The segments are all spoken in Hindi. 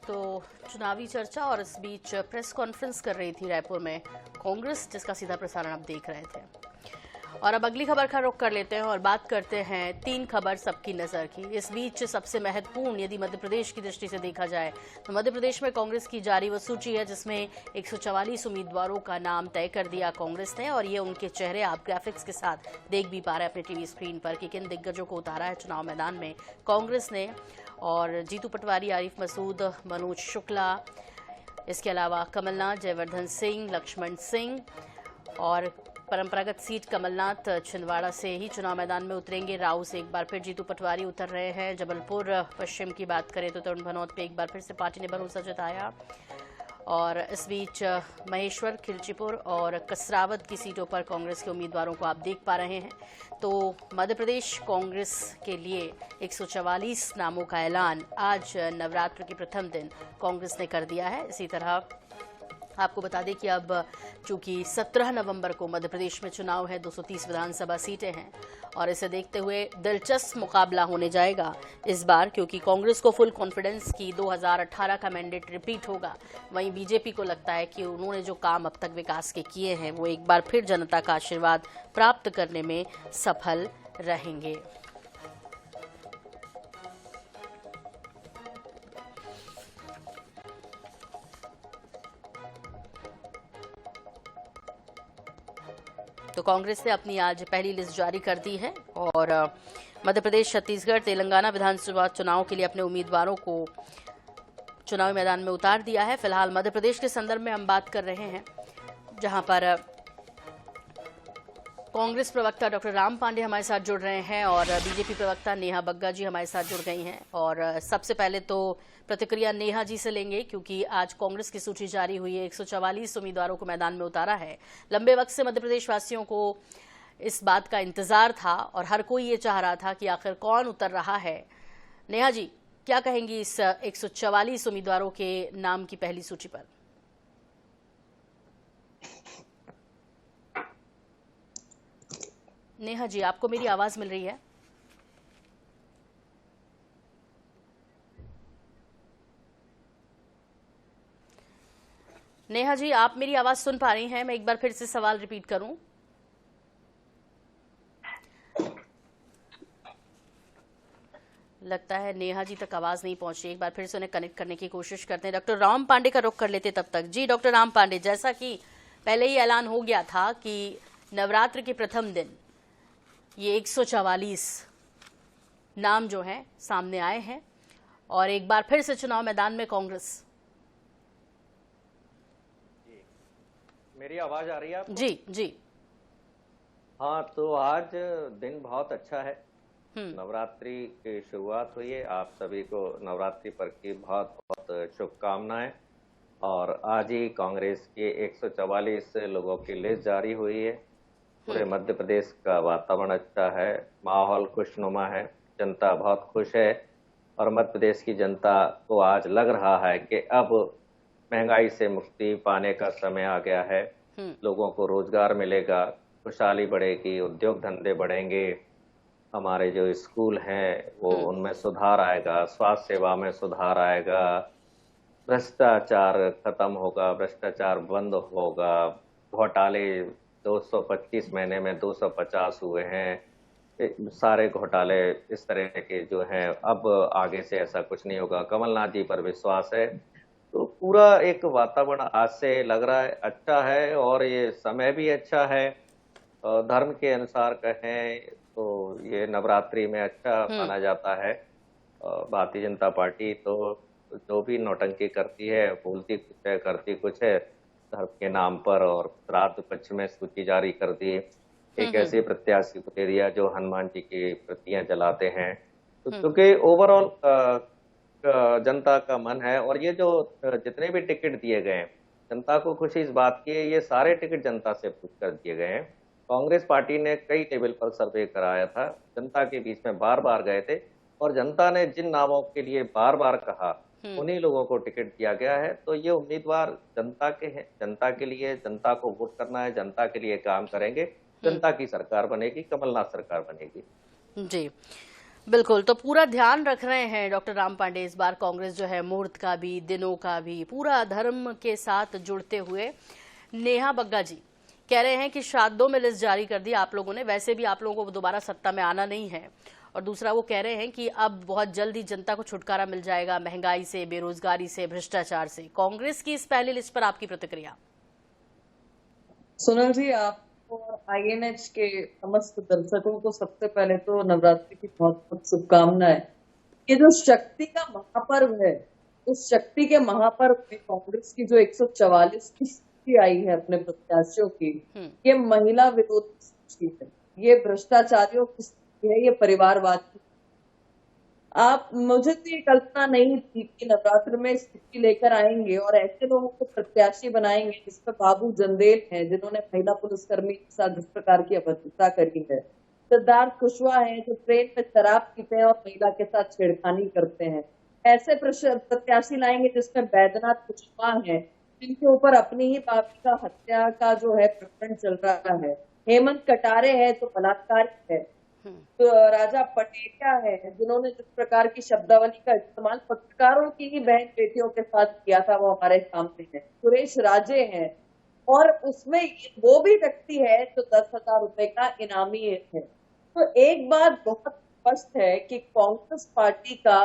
तो चुनावी चर्चा और इस बीच प्रेस कॉन्फ्रेंस कर रही थी रायपुर में कांग्रेस, जिसका सीधा प्रसारण आप देख रहे थे। और अब अगली खबर का रुख कर लेते हैं और बात करते हैं तीन खबर सबकी नजर की। इस बीच सबसे महत्वपूर्ण यदि मध्य प्रदेश की दृष्टि से देखा जाए तो मध्य प्रदेश में कांग्रेस की जारी वो सूची है, जिसमें 144 उम्मीदवारों का नाम तय कर दिया कांग्रेस ने। और ये उनके चेहरे आप ग्राफिक्स के साथ देख भी पा रहे हैं अपने टीवी स्क्रीन पर कि किन दिग्गजों को उतारा है चुनाव मैदान में कांग्रेस ने। और जीतू पटवारी, आरिफ मसूद, मनोज शुक्ला, इसके अलावा कमलनाथ, जयवर्धन सिंह, लक्ष्मण सिंह और परंपरागत सीट कमलनाथ छिंदवाड़ा से ही चुनाव मैदान में उतरेंगे। राव से एक बार फिर जीतू पटवारी उतर रहे हैं। जबलपुर पश्चिम की बात करें तो तरुण भनोत पे एक बार फिर से पार्टी ने भरोसा जताया। और इस बीच महेश्वर, खिलचीपुर और कसरावत की सीटों पर कांग्रेस के उम्मीदवारों को आप देख पा रहे हैं। तो मध्य प्रदेश कांग्रेस के लिए 144 नामों का ऐलान आज नवरात्र के प्रथम दिन कांग्रेस ने कर दिया है। इसी तरह आपको बता दें कि अब चूंकि 17 नवंबर को मध्य प्रदेश में चुनाव है, 230 विधानसभा सीटें हैं और इसे देखते हुए दिलचस्प मुकाबला होने जाएगा इस बार, क्योंकि कांग्रेस को फुल कॉन्फिडेंस की 2018 का मैंडेट रिपीट होगा। वहीं बीजेपी को लगता है कि उन्होंने जो काम अब तक विकास के किए हैं वो एक बार फिर जनता का आशीर्वाद प्राप्त करने में सफल रहेंगे। तो कांग्रेस ने अपनी आज पहली लिस्ट जारी कर दी है और मध्य प्रदेश, छत्तीसगढ़, तेलंगाना विधानसभा चुनाव के लिए अपने उम्मीदवारों को चुनावी मैदान में उतार दिया है। फिलहाल मध्य प्रदेश के संदर्भ में हम बात कर रहे हैं, जहां पर कांग्रेस प्रवक्ता डॉक्टर राम पांडे हमारे साथ जुड़ रहे हैं और बीजेपी प्रवक्ता नेहा बग्गा जी हमारे साथ जुड़ गई हैं। और सबसे पहले तो प्रतिक्रिया नेहा जी से लेंगे, क्योंकि आज कांग्रेस की सूची जारी हुई है। 144 उम्मीदवारों को मैदान में उतारा है। लंबे वक्त से मध्य प्रदेश वासियों को इस बात का इंतजार था और हर कोई ये चाह रहा था कि आखिर कौन उतर रहा है। नेहा जी, क्या कहेंगी इस 144 उम्मीदवारों के नाम की पहली सूची पर? नेहा जी, आपको मेरी आवाज मिल रही है? नेहा जी, आप मेरी आवाज सुन पा रही हैं? मैं एक बार फिर से सवाल रिपीट करूं। लगता है नेहा जी तक आवाज नहीं पहुंच रही। एक बार फिर से उन्हें कनेक्ट करने की कोशिश करते हैं। डॉक्टर राम पांडे का रुख कर लेते तब तक। जी डॉक्टर राम पांडे, जैसा कि पहले ही ऐलान हो गया था कि नवरात्र के प्रथम दिन ये 144 नाम जो हैं सामने आए हैं और एक बार फिर से चुनाव मैदान में कांग्रेस। मेरी आवाज आ रही है आपको? जी जी। हाँ, तो आज दिन बहुत अच्छा है। नवरात्रि की शुरुआत हुई है। आप सभी को नवरात्रि पर की बहुत बहुत शुभकामनाएं। और आज ही कांग्रेस के 144 लोगों की लिस्ट जारी हुई है। पूरे मध्य प्रदेश का वातावरण अच्छा है, माहौल खुशनुमा है, जनता बहुत खुश है। और मध्य प्रदेश की जनता को आज लग रहा है कि अब महंगाई से मुक्ति पाने का समय आ गया है। लोगों को रोजगार मिलेगा, खुशहाली बढ़ेगी, उद्योग धंधे बढ़ेंगे, हमारे जो स्कूल हैं वो उनमें सुधार आएगा, स्वास्थ्य सेवा में सुधार आएगा, भ्रष्टाचार खत्म होगा, भ्रष्टाचार बंद होगा, घोटाले 225 महीने में 250 हुए हैं। सारे घोटाले इस तरह के जो हैं, अब आगे से ऐसा कुछ नहीं होगा। कमलनाथ जी पर विश्वास है। तो पूरा एक वातावरण आज से लग रहा है अच्छा है और ये समय भी अच्छा है। धर्म के अनुसार कहें तो ये नवरात्रि में अच्छा माना जाता है। भारतीय जनता पार्टी तो जो भी नौटंकी करती है, बोलती कुछ है, करती कुछ है धर्म के नाम पर। और श्राद्ध पक्ष में सूची जारी कर दी, एक ऐसे प्रत्याशी को दे दिया जो हनुमान जी की प्रतियां जलाते हैं। तो क्योंकि ओवरऑल जनता का मन है और ये जो जितने भी टिकट दिए गए हैं, जनता को खुशी इस बात की है, ये सारे टिकट जनता से पूछ कर दिए गए हैं। कांग्रेस पार्टी ने कई लेवल पर सर्वे कराया था, जनता के बीच में बार बार गए थे और जनता ने जिन नामों के लिए बार बार कहा उन्हीं लोगों को टिकट दिया गया है। तो ये उम्मीदवार जनता के हैं, जनता के लिए, जनता को वोट करना है, जनता के लिए काम करेंगे, जनता की सरकार बनेगी, कमलनाथ सरकार बनेगी। जी, बिल्कुल, तो पूरा ध्यान रख रहे हैं डॉक्टर राम पांडे इस बार कांग्रेस जो है मुहूर्त का भी, दिनों का भी, पूरा धर्म के साथ जुड़ते हुए। नेहा बग्गा जी कह रहे हैं कि श्राद्धों में लिस्ट जारी कर दी आप लोगों ने, वैसे भी आप लोगों को दोबारा सत्ता में आना नहीं है। और दूसरा वो कह रहे हैं कि अब बहुत जल्दी जनता को छुटकारा मिल जाएगा महंगाई से, बेरोजगारी से, भ्रष्टाचार से। कांग्रेस की इस पहली लिस्ट पर आपकी प्रतिक्रिया? सोनल जी, आपको और आईएनएच के समस्त दर्शकों को सबसे पहले तो नवरात्रि की बहुत बहुत शुभकामनाएं। ये जो शक्ति का महापर्व है, उस शक्ति के महापर्व में कांग्रेस की जो 144 की सूची आई है अपने प्रत्याशियों की, ये महिला विरोधी सूची है, ये भ्रष्टाचारियों की सूची है, ये परिवारवाद की। आप मुझे तो ये कल्पना नहीं थी कि नवरात्र में स्थिति लेकर आएंगे और ऐसे लोगों को प्रत्याशी बनाएंगे जिसपे बाबू जंदेल है, जिन्होंने महिला पुलिसकर्मी के साथ जिस प्रकार की अभद्रता करी है, सिद्धार्थ कुशवाहा है जो ट्रेन में शराब पीते हैं और महिला के साथ छेड़खानी करते हैं। ऐसे प्रत्याशी लाएंगे जिसमें बैद्यनाथ कुशवाहा है, जिनके ऊपर अपनी ही बापी का हत्या का जो है प्रकरण चल रहा है। हेमंत कटारे है जो बलात्कार है। तो राजा पटेरिया है जिन्होंने जिस प्रकार की शब्दावली का इस्तेमाल पत्रकारों की ही बहन बेटियों के साथ किया था, वो हमारे सामने है। सुरेश राजे हैं और उसमें वो भी व्यक्ति है जो 10,000 रुपए का इनामी है। तो एक बात बहुत स्पष्ट है कि कांग्रेस पार्टी का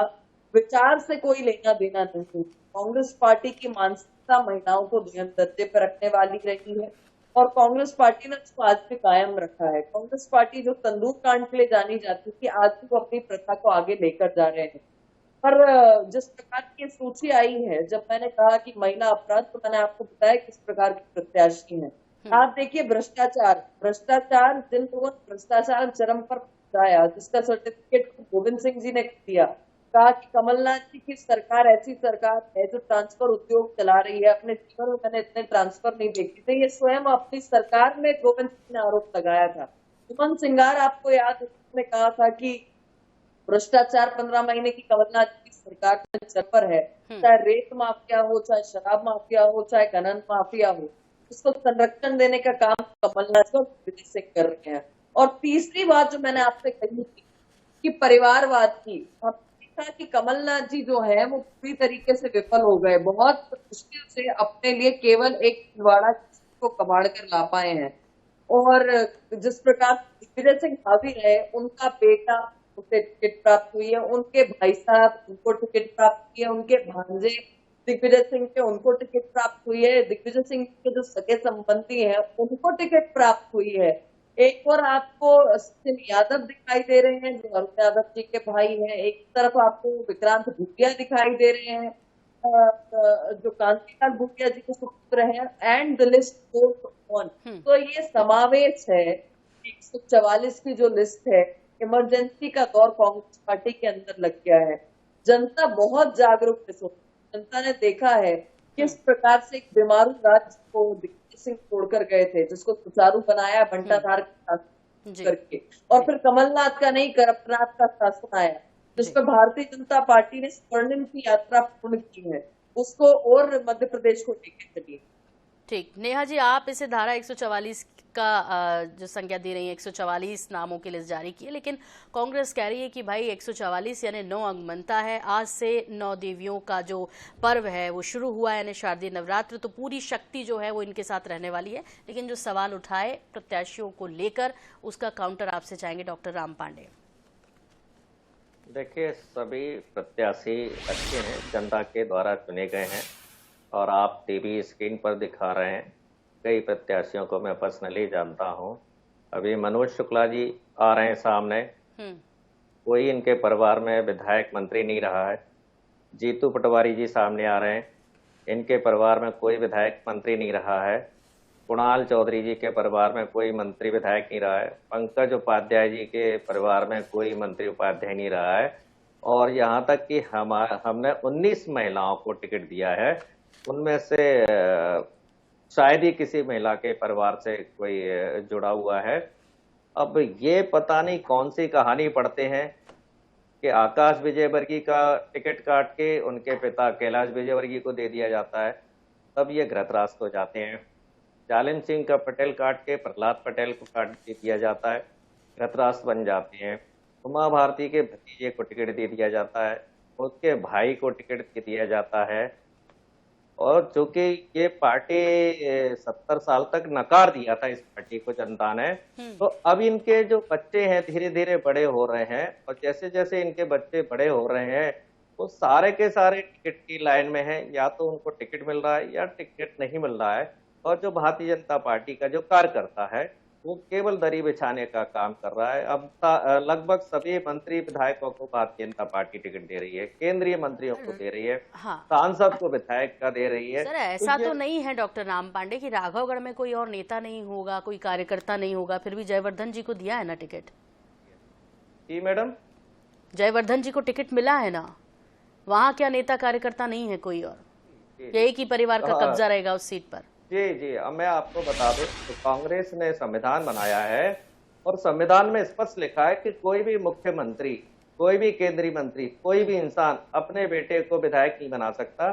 विचार से कोई लेना देना नहीं। कांग्रेस पार्टी की मानसिकता महिलाओं को नियम दर्जे पर रखने वाली रही है और कांग्रेस पार्टी ने उसको आज भी कायम रखा है। कांग्रेस पार्टी जो तंदूर कांड के लिए जानी जाती थी, आज भी वो अपनी प्रथा को आगे लेकर जा रहे हैं। पर जिस प्रकार की सूची आई है, जब मैंने कहा कि महिला अपराध, तो मैंने आपको बताया किस प्रकार की प्रत्याशी है। आप देखिए भ्रष्टाचार जिन लोगों ने भ्रष्टाचार चरम पर पहुंचाया, जिसका सर्टिफिकेट गोविंद सिंह जी ने दिया, कहा कि कमलनाथ जी की सरकार ऐसी सरकार है जो ट्रांसफर उद्योग चला रही है। अपने जीवन में मैंने इतने ट्रांसफर नहीं देखे थे। ये स्वयं अपनी सरकार में गोविंद सिंह ने आरोप लगाया था। सुमन सिंगार, आपको याद है, उन्होंने कहा था कि भ्रष्टाचार 15 महीने की कमलनाथ जी की सरकार में चल पर है, चाहे रेत माफिया हो, चाहे शराब माफिया हो, चाहे खनन माफिया हो, उसको संरक्षण देने का काम कमलनाथ और विजय सिंह कर रहे हैं। और तीसरी बात जो मैंने आपसे कही थी कि परिवारवाद की, कि कमलनाथ जी जो है वो पूरी तरीके से विफल हो गए। बहुत मुश्किल से अपने लिए केवल एक छिंदवाड़ा को कबाड़ कर ला पाए हैं। और जिस प्रकार दिग्विजय सिंह हावी रहे, उनका बेटा उसे टिकट प्राप्त हुई है, उनके भाई साहब उनको टिकट प्राप्त हुई है, उनके भांजे दिग्विजय सिंह के उनको टिकट प्राप्त हुई है, दिग्विजय सिंह के जो सगे संबंधी हैं उनको टिकट प्राप्त हुई है। एक और आपको सचिन यादव दिखाई दे रहे हैं जो अरुण यादव जी के भाई हैं, एक तरफ आपको विक्रांत भूटिया दिखाई दे रहे हैं जो कांतिलाल भूटिया जी के सुपुत्र हैं, and the list goes on. तो ये समावेश है 144 की जो लिस्ट है। इमरजेंसी का दौर कांग्रेस पार्टी के अंदर लग गया है। जनता बहुत जागरूक है। जनता ने देखा है किस प्रकार से एक बीमारू राज्य को सिंह छोड़कर गए थे, जिसको सुचारू बनाया बंटाधार के साथ करके, और फिर कमलनाथ का नहीं करपनाथ का शासन आया, जिसपे भारतीय जनता पार्टी ने स्वर्णिम की यात्रा पूर्ण की है, उसको और मध्य प्रदेश को लेकर चली। ठीक, नेहा जी, आप इसे धारा 144 का जो संज्ञा दे रही है, 144 नामों की लिस्ट जारी की है, लेकिन कांग्रेस कह रही है कि भाई 144 यानी 9 अंक बनता है। आज से 9 देवियों का जो पर्व है वो शुरू हुआ है, यानी शारदीय नवरात्र, तो पूरी शक्ति जो है वो इनके साथ रहने वाली है। लेकिन जो सवाल उठाए प्रत्याशियों को लेकर, उसका काउंटर आपसे चाहेंगे डॉक्टर राम पांडे। देखिए, सभी प्रत्याशी अच्छे हैं, जनता के द्वारा चुने गए हैं और आप टीवी स्क्रीन पर दिखा रहे हैं। कई प्रत्याशियों को मैं पर्सनली जानता हूं। अभी मनोज शुक्ला जी आ रहे हैं सामने, कोई इनके परिवार में विधायक मंत्री नहीं रहा है। जीतू पटवारी जी सामने आ रहे हैं, इनके परिवार में कोई विधायक मंत्री नहीं रहा है। कुणाल चौधरी जी के परिवार में कोई मंत्री विधायक नहीं रहा है। पंकज उपाध्याय जी के परिवार में कोई मंत्री उपाध्याय नहीं रहा है। और यहाँ तक कि हमने 19 महिलाओं को टिकट दिया है, उनमें से शायद ही किसी महिला के परिवार से कोई जुड़ा हुआ है। अब ये पता नहीं कौन सी कहानी पढ़ते हैं कि आकाश विजयवर्गीय का टिकट काट के उनके पिता कैलाश विजयवर्गीय को दे दिया जाता है, तब ये घृतराष्ट्र हो जाते हैं। जालिम सिंह का पटेल काट के प्रहलाद पटेल को काट दिया जाता है, घृतराष्ट्र बन जाते हैं। उमा भारती के भतीजे को टिकट दे दिया जाता है, उसके भाई को टिकट दिया जाता है। और चूंकि ये पार्टी 70 साल तक नकार दिया था इस पार्टी को जनता ने, तो अब इनके जो बच्चे हैं धीरे धीरे बड़े हो रहे हैं, और जैसे जैसे इनके बच्चे बड़े हो रहे हैं वो सारे के सारे टिकट की लाइन में हैं। या तो उनको टिकट मिल रहा है या टिकट नहीं मिल रहा है। और जो भारतीय जनता पार्टी का जो कार्यकर्ता है वो केवल दरी बिछाने का काम कर रहा है। अब लगभग सभी मंत्री विधायकों को भारतीय जनता पार्टी टिकट दे रही है, केंद्रीय मंत्रियों को दे रही है, हाँ सांसद को विधायक का दे रही है। सर, ऐसा तो नहीं है डॉक्टर राम पांडे कि राघवगढ़ में कोई और नेता नहीं होगा, कोई कार्यकर्ता नहीं होगा, फिर भी जयवर्धन जी को दिया है ना टिकट? जी मैडम, जयवर्धन जी को टिकट मिला है ना, वहाँ क्या नेता कार्यकर्ता नहीं है कोई और? ये एक ही परिवार का कब्जा रहेगा उस सीट पर? जी जी, अब मैं आपको बता दूं तो कांग्रेस ने संविधान बनाया है और संविधान में स्पष्ट लिखा है कि कोई भी मुख्यमंत्री, कोई भी केंद्रीय मंत्री, कोई भी इंसान अपने बेटे को विधायक नहीं बना सकता।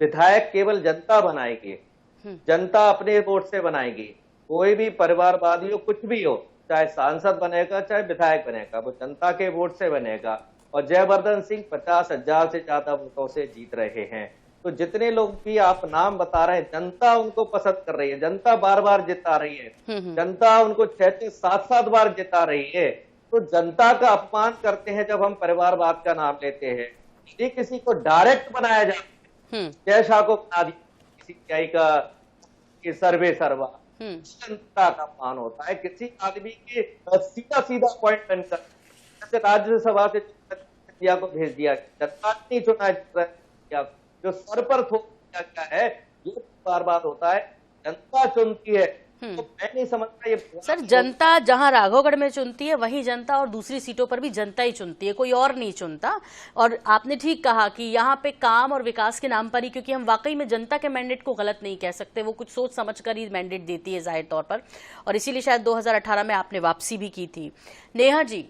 विधायक केवल जनता बनाएगी, जनता अपने वोट से बनाएगी। कोई भी परिवारवादी हो, कुछ भी हो, चाहे सांसद बनेगा चाहे विधायक बनेगा, वो जनता के वोट से बनेगा। और जयवर्धन सिंह 50,000 से ज्यादा वोटों से जीत रहे हैं। तो जितने लोग भी आप नाम बता रहे हैं, जनता उनको पसंद कर रही है, जनता बार बार जिता रही है, जनता उनको 6-6, 7-7 बार जिता रही है। तो जनता का अपमान करते हैं जब हम परिवारवाद का नाम लेते हैं। यदि किसी को डायरेक्ट बनाया जाए, जैसा को बना दिया किसी सीआई का कि सर्वे सर्वा, जनता का अपमान होता है। किसी आदमी के सीधा सीधा अपॉइंटमेंट कर, जैसे राज्यसभा से को भेज दिया, जनता नहीं चुना, जो सर पर थोप दिया गया है, ये बार बार होता है। जनता चुनती है, तो मैं नहीं समझता ये। सर, जनता जहां राघवगढ़ में चुनती है वहीं जनता और दूसरी सीटों पर भी जनता ही चुनती है, कोई और नहीं चुनता। और आपने ठीक कहा कि यहाँ पे काम और विकास के नाम पर ही, क्योंकि हम वाकई में जनता के मैंडेट को गलत नहीं कह सकते, वो कुछ सोच समझकर ही मैंडेट देती है जाहिर तौर पर, और इसीलिए शायद 2018 में आपने वापसी भी की थी। नेहा जी,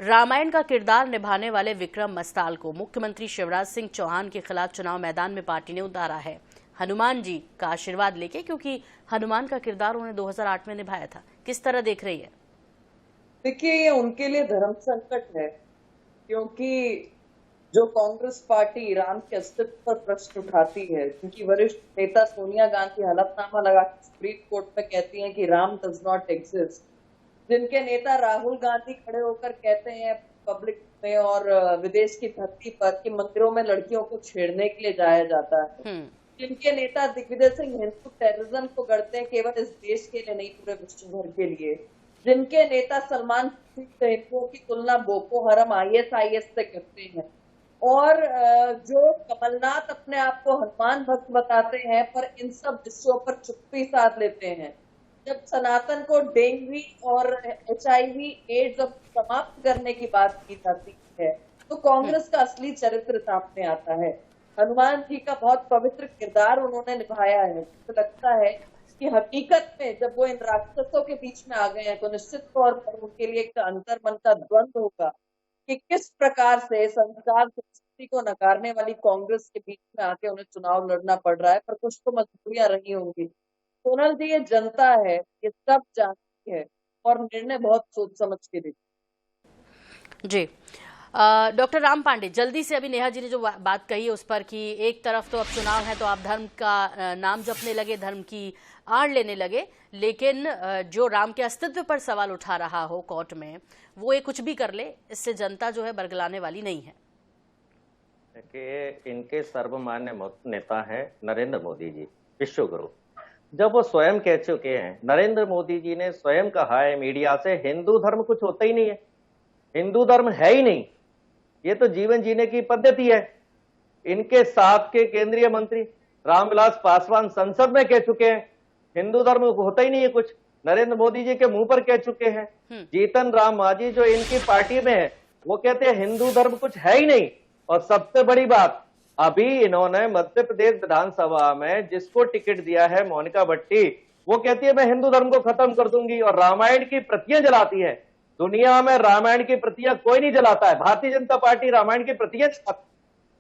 रामायण का किरदार निभाने वाले विक्रम मस्ताल को मुख्यमंत्री शिवराज सिंह चौहान के खिलाफ चुनाव मैदान में पार्टी ने उतारा है, हनुमान जी का आशीर्वाद लेके, क्योंकि हनुमान का किरदार उन्होंने 2008 में निभाया था। किस तरह देख रही है? देखिए, ये उनके लिए धर्म संकट है, क्योंकि जो कांग्रेस पार्टी राम के अस्तित्व पर प्रश्न उठाती है, उनकी वरिष्ठ नेता सोनिया गांधी हलफनामा लगा सुप्रीम कोर्ट में कहती हैं कि राम डज नॉट एग्जिस्ट, जिनके नेता राहुल गांधी खड़े होकर कहते हैं पब्लिक में और विदेश की धरती पर कि मंदिरों में लड़कियों को छेड़ने के लिए जाया जाता है, जिनके नेता दिग्विजय सिंह हिंदू टेररिज्म को गढ़ते हैं केवल इस देश के लिए नहीं पूरे विश्व भर के लिए, जिनके नेता सलमान हिंदुओं की तुलना बोको हरम ISIS से करते हैं, और जो कमलनाथ अपने आप को हनुमान भक्त बताते हैं पर इन सब विषयों पर चुप्पी साध लेते हैं। जब सनातन को डेंगू और HIV एड्स समाप्त करने की बात की जाती है तो कांग्रेस का असली चरित्र सामने आता है। हनुमान जी का बहुत पवित्र किरदार उन्होंने निभाया है। तो लगता है कि हकीकत में जब वो इन राक्षसों के बीच में आ गए हैं तो निश्चित तौर पर उनके लिए एक अंतर्मन का द्वंद्व होगा कि किस प्रकार से संस्कार संस्कृति को नकारने वाली कांग्रेस के बीच में आके उन्हें चुनाव लड़ना पड़ रहा है। पर कुछ तो मजबूरियां रही होंगी। सोनल जी, ये जनता है, ये सब जानती है और निर्णय बहुत सोच समझ के लेती जी। डॉक्टर राम पांडे, जल्दी से, अभी नेहा जी ने जो बात कही उस पर कि एक तरफ तो अब चुनाव है तो आप धर्म का नाम जपने लगे, धर्म की आड़ लेने लगे, लेकिन जो राम के अस्तित्व पर सवाल उठा रहा हो कोर्ट में, वो ये कुछ भी कर ले, इससे जनता जो है बरगलाने वाली नहीं है। देखिए, इनके सर्वमान्य नेता हैं नरेंद्र मोदी जी, विश्वगुरु। जब वो स्वयं कह चुके हैं, नरेंद्र मोदी जी ने स्वयं कहा है मीडिया से, हिंदू धर्म कुछ होता ही नहीं है, हिंदू धर्म है ही नहीं, ये तो जीवन जीने की पद्धति है। इनके साथ के केंद्रीय मंत्री रामविलास पासवान संसद में कह चुके हैं हिंदू धर्म होता ही नहीं है कुछ, नरेंद्र मोदी जी के मुंह पर कह चुके हैं। जीतन राम मांझी जो इनकी पार्टी में है वो कहते हैं हिंदू धर्म कुछ है ही नहीं। और सबसे बड़ी बात, अभी इन्होंने मध्य प्रदेश विधानसभा में जिसको टिकट दिया है मोनिका भट्टी, वो कहती है मैं हिंदू धर्म को खत्म कर दूंगी और रामायण की प्रतियां जलाती है। दुनिया में रामायण की प्रतियां कोई नहीं जलाता है, भारतीय जनता पार्टी रामायण की प्रतियां जलाती है,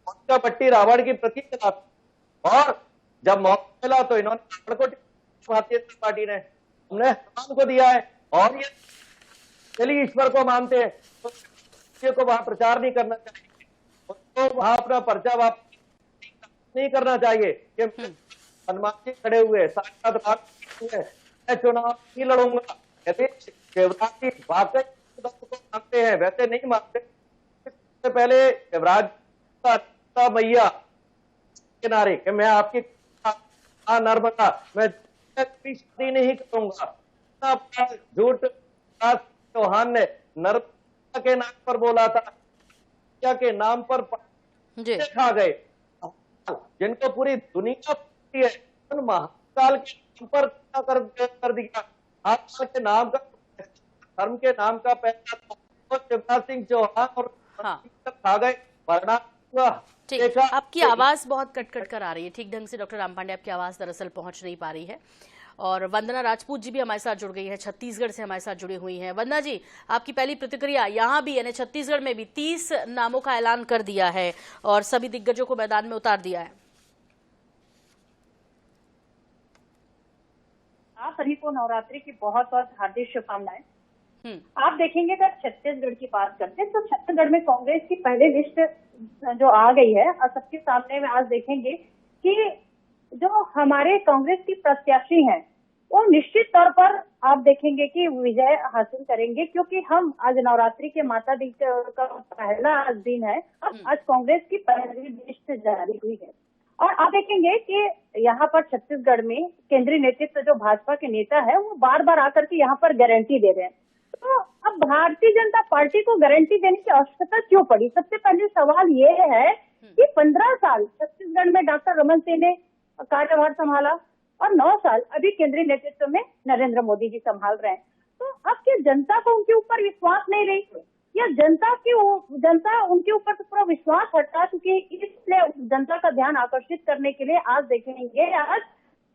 मोनिका भट्टी रावण की प्रतियां जलाती है। और जब मौका मिला तो इन्होंने रावण को भारतीय जनता पार्टी ने, हमने हनुमान को दिया है और ये चलिए ईश्वर को मानते हैं, तो को वहां प्रचार नहीं करना चाहिए, उनको वहां अपना पर्चा वापस नहीं करना चाहिए कि हनुमान जी खड़े हुए साक्षात बात हुए, मैं चुनाव नहीं लड़ूंगा। यदि शिवराज जी वाकई को मानते हैं, वैसे नहीं मानते, इससे पहले शिवराज का मैया किनारे कि मैं आपकी नर्मदा, मैं शादी नहीं करूंगा। झूठ चौहान ने नर्मदा के नाम पर बोला था, के नाम पर खा गए, जिनको पूरी दुनिया है, महाकाल के नाम पर कर दिया। महाकाल के नाम का, धर्म के नाम का पैसा तो शिवराज सिंह चौहान और खा गए, वरना ठीक। आपकी आवाज बहुत कट कट कर आ रही है, ठीक ढंग से डॉक्टर राम पांडे आपकी आवाज दरअसल पहुंच नहीं पा रही है। और वंदना राजपूत जी भी हमारे साथ जुड़ गई है, छत्तीसगढ़ से हमारे साथ जुड़ी हुई हैं। वंदना जी, आपकी पहली प्रतिक्रिया, यहाँ भी यानी छत्तीसगढ़ में भी 30 नामों का ऐलान कर दिया है और सभी दिग्गजों को मैदान में उतार दिया है। आप सभी को नवरात्रि की बहुत बहुत हार्दिक शुभकामनाएं। आप देखेंगे अगर छत्तीसगढ़ की बात करते हैं तो छत्तीसगढ़ में कांग्रेस की पहली लिस्ट जो आ गई है और सबके सामने में आज देखेंगे कि जो हमारे कांग्रेस की प्रत्याशी हैं वो निश्चित तौर पर आप देखेंगे कि विजय हासिल करेंगे, क्योंकि हम आज नवरात्रि के माता दी का पहला आज दिन है। आज कांग्रेस की पहली लिस्ट जारी हुई है और आप देखेंगे कि यहाँ पर छत्तीसगढ़ में केंद्रीय नेतृत्व जो भाजपा के नेता है वो बार बार आकर के यहाँ पर गारंटी दे रहे हैं। तो अब भारतीय जनता पार्टी को गारंटी देने की आवश्यकता क्यों पड़ी? सबसे पहले सवाल ये है कि 15 साल छत्तीसगढ़ में डॉक्टर रमन सिंह ने कार्यभार संभाला और 9 साल अभी केंद्रीय नेतृत्व में नरेंद्र मोदी जी संभाल रहे हैं। तो अब क्या जनता को उनके ऊपर विश्वास नहीं रही, या जनता उनके ऊपर तो पूरा विश्वास हटा चुकी है, इसलिए जनता का ध्यान आकर्षित करने के लिए आज देखेंगे आज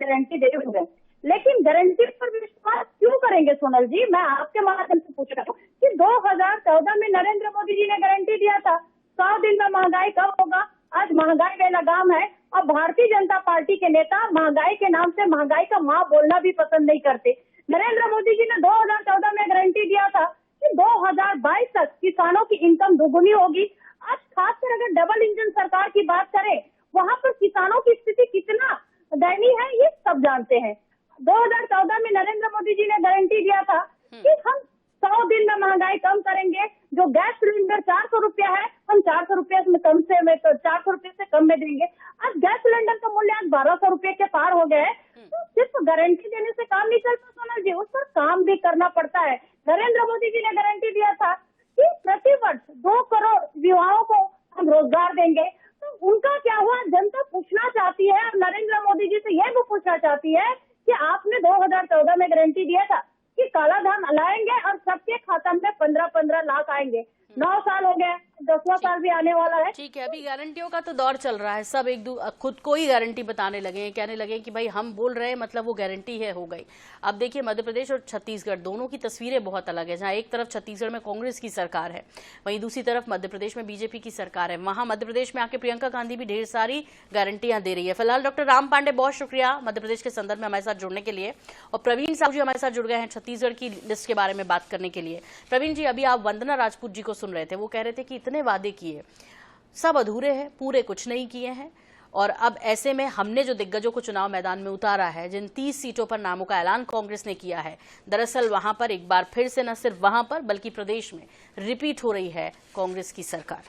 गारंटी दे हुए। लेकिन गारंटी पर विश्वास क्यों करेंगे सोनल जी? मैं आपके माध्यम से पूछ रहा हूँ कि 2014 में नरेंद्र मोदी जी ने गारंटी दिया था 100 दिन में महंगाई कम होगा। आज महंगाई में लगाम है और भारतीय जनता पार्टी के नेता महंगाई के नाम से महंगाई का माँ बोलना भी पसंद नहीं करते। नरेंद्र मोदी जी ने 2014 में गारंटी दिया था कि 2022 तक किसानों की इनकम दोगुनी होगी। आज खासकर अगर डबल इंजन सरकार की बात करें, वहाँ पर किसानों की स्थिति कितना दयनीय है ये सब जानते हैं। 2014 में नरेंद्र मोदी जी ने गारंटी दिया था कि हम 100 दिन में महंगाई कम करेंगे। जो गैस सिलेंडर 400 रुपया है हम 400 रुपये में कम से 400 रुपये से कम में देंगे। आज गैस सिलेंडर का मूल्य आज 1200 रुपये के पार हो गया है। तो सिर्फ गारंटी देने से काम नहीं चलता सोनल जी, उस पर काम भी करना पड़ता है। नरेंद्र मोदी जी ने गारंटी दिया था कि प्रतिवर्ष 2 करोड़ युवाओं को हम रोजगार देंगे। तो उनका क्या हुआ? जनता पूछना चाहती है और नरेंद्र मोदी जी से यह भी पूछना चाहती है कि आपने 2014 में गारंटी दिया था कि काला धन लाएंगे और सबके खाता में 15-15 लाख आएंगे। 9 साल हो गए, 10वां साल भी आने वाला है। ठीक है, अभी गारंटियों का तो दौर चल रहा है, सब खुद को ही गारंटी बताने लगे हैं, कहने लगे कि भाई हम बोल रहे हैं मतलब वो गारंटी है, हो गई। अब देखिए मध्य प्रदेश और छत्तीसगढ़ दोनों की तस्वीरें बहुत अलग है। जहां एक तरफ छत्तीसगढ़ में कांग्रेस की सरकार है, वहीं दूसरी तरफ मध्य प्रदेश में बीजेपी की सरकार है। वहां मध्य प्रदेश में आके प्रियंका गांधी भी ढेर सारी गारंटियां दे रही है। फिलहाल डॉक्टर राम पांडे बहुत शुक्रिया मध्य प्रदेश के संदर्भ में हमारे साथ जुड़ने के लिए, और प्रवीण साहू जी हमारे साथ जुड़ गए हैं छत्तीसगढ़ की लिस्ट के बारे में बात करने के लिए। प्रवीण जी, अभी आप वंदना राजपूत जी को सुन रहे थे, वो कह रहे थे कि इतने वादे किए सब अधूरे हैं, पूरे कुछ नहीं किए हैं, और अब ऐसे में हमने जो दिग्गजों को चुनाव मैदान में उतारा है, जिन 30 सीटों पर नामों का ऐलान कांग्रेस ने किया है, दरअसल वहां पर एक बार फिर से न सिर्फ वहां पर बल्कि प्रदेश में रिपीट हो रही है कांग्रेस की सरकार।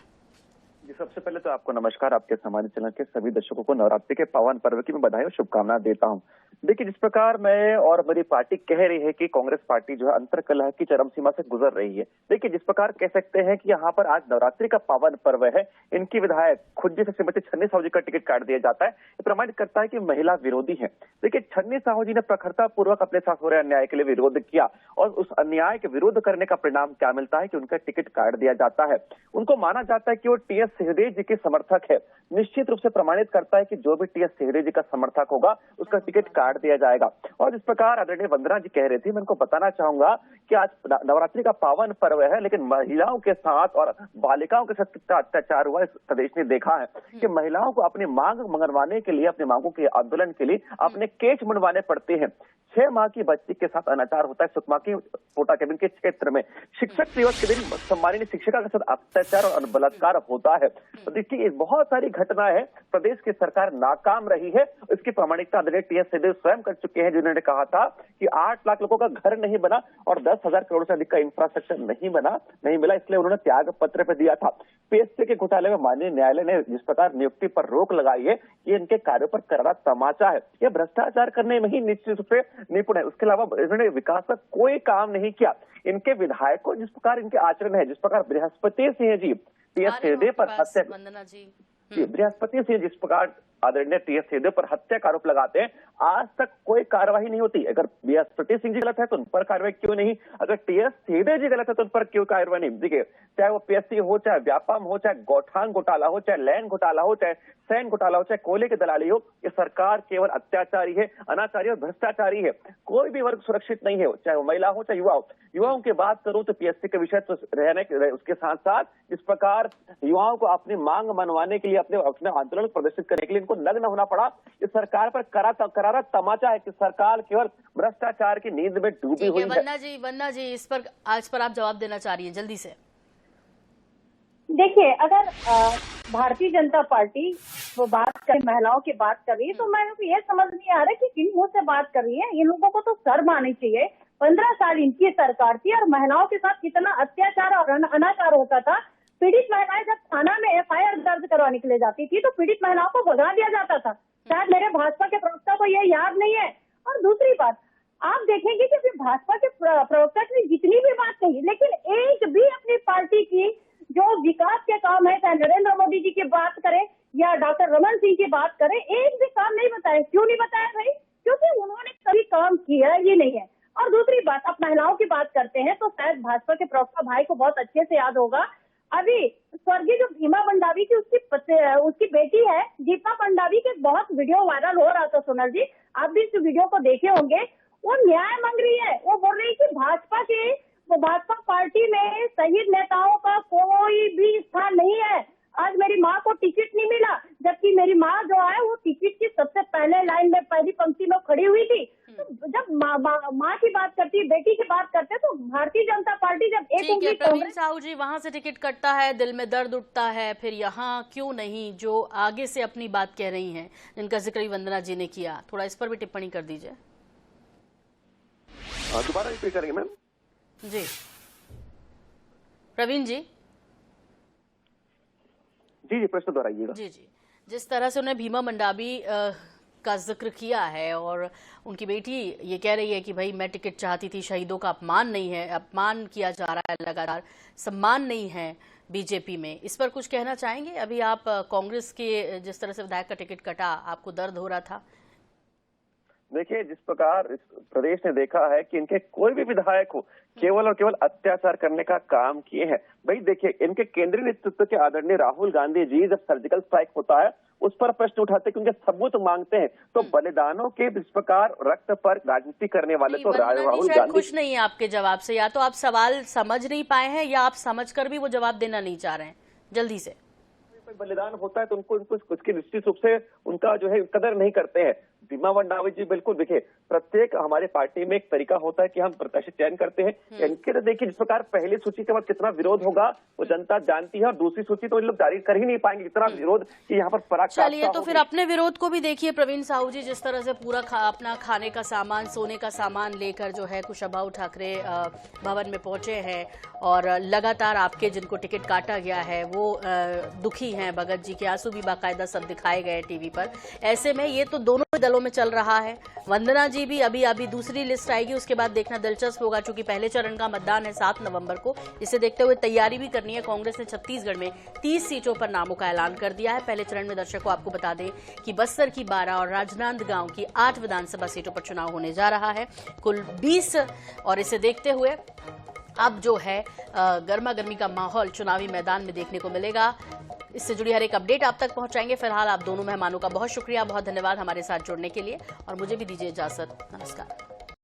जी, सबसे पहले तो आपको नमस्कार, आपके सामान्य चैनल के सभी दर्शकों को नवरात्रि के पावन पर्व की मैं बधाई और शुभकामनाएं देता हूं। देखिए, जिस प्रकार मैं और मेरी पार्टी कह रही है कि कांग्रेस पार्टी जो है अंतरकलह की चरम सीमा से गुजर रही है। देखिए, जिस प्रकार कह सकते हैं कि यहाँ पर आज नवरात्रि का पावन पर्व है, इनकी विधायक खुद से श्रीमती छन्नी साहू जी का टिकट काट दिया जाता है, ये प्रमाणित करता है कि महिला विरोधी है। देखिए, छन्नी साहू जी ने प्रखरता पूर्वक अपने साथ हो रहे अन्याय के लिए विरोध किया, और उस अन्याय के विरोध करने का परिणाम क्या मिलता है कि उनका टिकट काट दिया जाता है। उनको माना जाता है कि वो टीएस सिंहदेव जी के समर्थक है, निश्चित रूप से प्रमाणित करता है कि जो भी टी एस सिंहदेव जी का समर्थक होगा उसका टिकट काट दिया जाएगा। और जिस प्रकार आदरणीय वंदना जी कह रहे थे, मैं उनको बताना चाहूंगा कि आज नवरात्रि का पावन पर्व है, लेकिन महिलाओं के साथ और बालिकाओं के साथ कितना अत्याचार हुआ इस प्रदेश ने देखा है कि महिलाओं को अपनी मांग मनवाने के लिए, अपनी मांगों के आंदोलन के लिए अपने केच मनवाने पड़ते हैं। 6 माह की बच्ची के साथ अनाचार होता है सुकमा की पोटा केबिन के क्षेत्र में। शिक्षक दिवस के दिन सम्मानित शिक्षिका के साथ अत्याचार और बलात्कार होता है। तो देखिए बहुत सारी घटनाएं हैं, प्रदेश की सरकार नाकाम रही है। इसकी प्रामाणिकता आदरणीय टी एस सिंहदेव स्वयं कर चुके हैं, जिन्होंने कहा था कि 8 लाख लोगों का घर नहीं बना और 10,000 करोड़ से अधिक का इंफ्रास्ट्रक्चर नहीं मिला, इसलिए उन्होंने त्याग पत्र पे दिया था। पीएससी के घोटाले में माननीय न्यायालय ने जिस प्रकार नियुक्ति पर रोक लगाई है, ये इनके कार्यों पर करारा तमाचा है। ये भ्रष्टाचार करने में ही निश्चित रूप से निपुण है, उसके अलावा इन्होंने विकास का कोई काम नहीं किया। इनके विधायकों जिस प्रकार इनके आचरण है, जिस प्रकार Brihaspati Singh G T S Singhdeo पर हत्या, वंदना जी बृहस्पति सिंह जिस प्रकार आदरणीय टी एस सिंहदेव पर हत्या का आरोप लगाते हैं, आज तक कोई कार्रवाई नहीं होती। अगर बृहस्पति सिंह जी गलत है तो उन पर कार्रवाई क्यों नहीं, अगर टी एस सिंहदेव जी गलत है तो उन पर क्यों कार्रवाई नहीं। देखिए चाहे वो पीएससी हो, चाहे व्यापम हो, चाहे गौठान घोटाला हो, चाहे लैंड घोटाला हो, चाहे सैन घोटाला हो, चाहे कोयले की दलाली हो, ये सरकार केवल अत्याचारी है, अनाचारी और भ्रष्टाचारी है। कोई भी वर्ग सुरक्षित नहीं है, चाहे वो महिला हो चाहे युवा हो। युवाओं की बात करूं तो पीएससी के विषय तो रहने, उसके साथ साथ जिस प्रकार युवाओं को अपनी मांग मनवाने के लिए, अपने आंदोलन प्रदर्शित करने के लिए इनको नग्न होना पड़ा, इस सरकार पर करारा तमाचा है कि सरकार केवल भ्रष्टाचार की नींद में डूबी हुई है। वंदना जी इस पर आज पर आप जवाब देना चाह रही है जल्दी से। देखिए, अगर भारतीय जनता पार्टी वो बात कर महिलाओं की बात कर रही है तो मैं ये समझ नहीं आ रहा कि किन मुंह से बात कर रही है। इन लोगों को तो शर्म आनी चाहिए। 15 साल इनकी सरकार थी और महिलाओं के साथ कितना अत्याचार और अनाचार होता था। पीड़ित महिलाएं जब थाना में एफआईआर दर्ज करवाने के लिए जाती थी तो पीड़ित महिलाओं को भगा दिया जाता था। शायद मेरे भाजपा के प्रवक्ता को ये याद नहीं है। और दूसरी बात, आप देखेंगे कि भाजपा के प्रवक्ता ने जितनी भी बात कही, लेकिन एक भी अपनी पार्टी की जो विकास के काम है, चाहे नरेंद्र मोदी जी की बात करें या डॉक्टर रमन सिंह की बात करें, एक भी काम नहीं बताया। क्यों नहीं बताया भाई? क्योंकि उन्होंने कभी काम किया ही नहीं है। और दूसरी बात, आप महिलाओं की बात करते हैं तो शायद भाजपा के प्रवक्ता भाई को बहुत अच्छे से याद होगा, अभी स्वर्गीय जो भीमा मंडावी की उसकी बेटी है दीपा मंडावी के बहुत वीडियो वायरल हो रहा था। सोनल जी, आप भी इस वीडियो को देखे होंगे। वो न्याय मांग रही है। वो बोल रही है कि भाजपा पार्टी में शहीद नेताओं का कोई भी स्थान नहीं है। आज मेरी माँ को टिकट नहीं मिला, जबकि मेरी माँ जो है वो टिकट की सबसे पहले लाइन में, पहली पंक्ति में खड़ी हुई थी। तो जब माँ की बात करती है, बेटी की बात करते हैं, तो भारतीय जनता पार्टी जब एक उंगली प्रवीण साहू जी वहां से टिकट कटता है, दिल में दर्द उठता है, फिर यहाँ क्यों नहीं जो आगे से अपनी बात कह रही हैं, जिनका जिक्र वंदना जी ने किया, थोड़ा इस पर भी टिप्पणी कर दीजिए। दोबारा रिपीट करेंगे मैम जी। प्रवीण जी जी प्रश्न दोहराइएगा। जी। जिस तरह से उन्हें भीमा मंडावी का जिक्र किया है और उनकी बेटी ये कह रही है कि भाई मैं टिकट चाहती थी, शहीदों का अपमान नहीं है, अपमान किया जा रहा है लगातार, सम्मान नहीं है बीजेपी में, इस पर कुछ कहना चाहेंगे? अभी आप कांग्रेस के जिस तरह से विधायक का टिकट कटा, आपको दर्द हो रहा था। देखिए, जिस प्रकार इस प्रदेश ने देखा है कि इनके कोई भी विधायक हो केवल और केवल अत्याचार करने का काम किए हैं। भाई देखिए, इनके केंद्रीय नेतृत्व के आदरणीय राहुल गांधी जी जब सर्जिकल स्ट्राइक होता है उस पर प्रश्न उठाते कि उनके सबूत मांगते हैं, तो बलिदानों के इस प्रकार रक्त पर राजनीति करने वाले तो राहुल गांधी खुश नहीं है आपके जवाब से, या तो आप सवाल समझ नहीं पाए हैं या आप समझकर भी वो जवाब देना नहीं चाह रहे हैं। जल्दी से। बलिदान होता है तो उनको उसकी निश्चित रूप से उनका जो है कदर नहीं करते हैं। भीमा मंडावी जी बिल्कुल, देखिए प्रत्येक हमारे पार्टी में एक तरीका होता है कि हम प्रत्याशी चयन करते हैं। इनके तो देखिए जिस प्रकार पहली सूची के बाद कितना विरोध होगा वो जनता जानती है, और दूसरी सूची तो इन लोग जारी कर ही नहीं पाएंगे, इतना विरोध कि यहाँ पर पराकाष्ठा। चलिए, तो फिर अपने विरोध को भी देखिए प्रवीण साहू जी, जिस तरह से पूरा अपना खाने का सामान, सोने का सामान लेकर जो है कुशाभाऊ ठाकरे भवन में पहुंचे हैं और लगातार आपके जिनको टिकट काटा गया है वो दुखी हैं, भगत जी के आंसू भी बाकायदा सब दिखाए गए टीवी पर। ऐसे में ये तो दोनों दलों में चल रहा है। वंदना जी भी अभी दूसरी लिस्ट आएगी, उसके बाद देखना दिलचस्प होगा, चूंकि पहले चरण का मतदान है 7 नवंबर को। इसे देखते हुए तैयारी भी करनी है। कांग्रेस ने छत्तीसगढ़ में 30 सीटों पर नामों का ऐलान कर दिया है। पहले चरण में दर्शकों आपको बता दें कि बस्तर की 12 और राजनांदगांव की 8 विधानसभा सीटों पर चुनाव होने जा रहा है, कुल 20। और इसे देखते हुए अब जो है गर्मा गर्मी का माहौल चुनावी मैदान में देखने को मिलेगा। इससे जुड़ी हर एक अपडेट आप तक पहुंचाएंगे। फिलहाल आप दोनों मेहमानों का बहुत शुक्रिया, बहुत धन्यवाद हमारे साथ जुड़ने के लिए, और मुझे भी दीजिए इजाजत। नमस्कार।